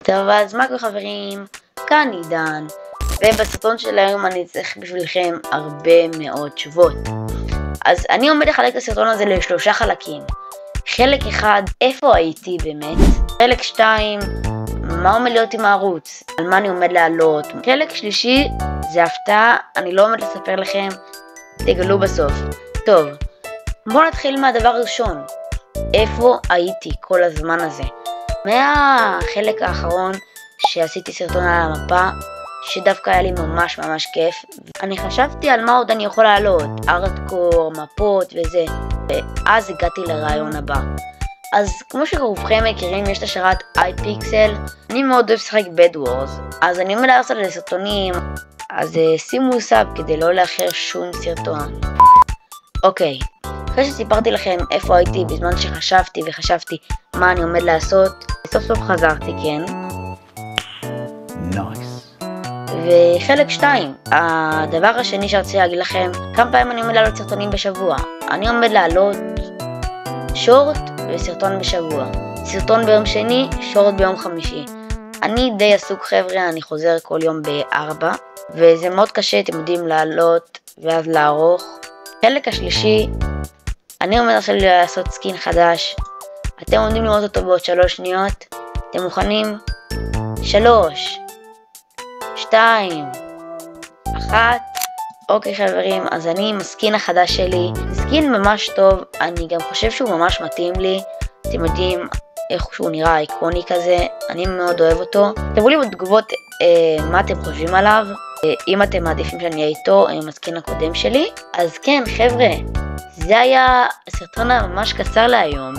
טוב, אז מה קורה חברים? כאן עידן, ובסרטון של היום אני צריך בשבילכם הרבה מאוד תשובות. אז אני עומד לחלק את הסרטון הזה לשלושה חלקים. חלק אחד, איפה הייתי באמת? חלק 2, מה עומד להיות עם הערוץ? על מה אני עומד לעלות? חלק שלישי, זה הפתעה, אני לא עומד לספר לכם, תגלו בסוף. טוב, בואו נתחיל מהדבר הראשון. איפה הייתי כל הזמן הזה? מהחלק האחרון שעשיתי סרטון על המפה, שדווקא היה לי ממש כיף, אני חשבתי על מה עוד אני יכול לעלות, ארטקור, מפות וזה, ואז הגעתי לרעיון הבא. אז כמו שרובכם מכירים, יש את השרת iPixel, אני מאוד אוהב לשחק Bed Wars, אז אני עומד לעשות לסרטונים, אז שימו סאב כדי לא לאחר שום סרטון. אוקיי, אחרי שסיפרתי לכם איפה הייתי בזמן שחשבתי מה אני עומד לעשות, סוף סוף חזרתי, כן? נייס. וחלק 2, הדבר השני שרציתי להגיד לכם, כמה פעמים אני עומד לעלות סרטונים בשבוע. אני עומד לעלות שורט וסרטון בשבוע. סרטון ביום שני, שורט ביום חמישי. אני די עסוק חבר'ה, אני חוזר כל יום ב-4, וזה מאוד קשה, אתם יודעים, לעלות ואז לערוך. חלק השלישי, אני עומד עכשיו לעשות סקין חדש. אתם עומדים לראות אותו בעוד 3 שניות. אתם מוכנים? 3, 2, 1. אוקיי חברים, אז אני עם הסקין החדש שלי. סקין ממש טוב, אני גם חושב שהוא ממש מתאים לי. אתם יודעים איך שהוא נראה איקוני כזה, אני מאוד אוהב אותו. תראו לי בתגובות מה אתם חושבים עליו, אם אתם מעדיפים שאני אהיה איתו עם הסקין הקודם שלי. אז כן חבר'ה, זה היה הסרטון הממש קצר להיום.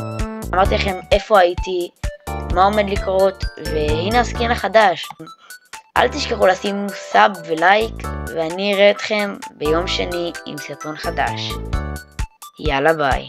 אמרתי לכם איפה הייתי, מה עומד לקרות, והנה הסקין החדש. אל תשכחו לשים סאב ולייק, ואני אראה אתכם ביום שני עם סרטון חדש. יאללה ביי.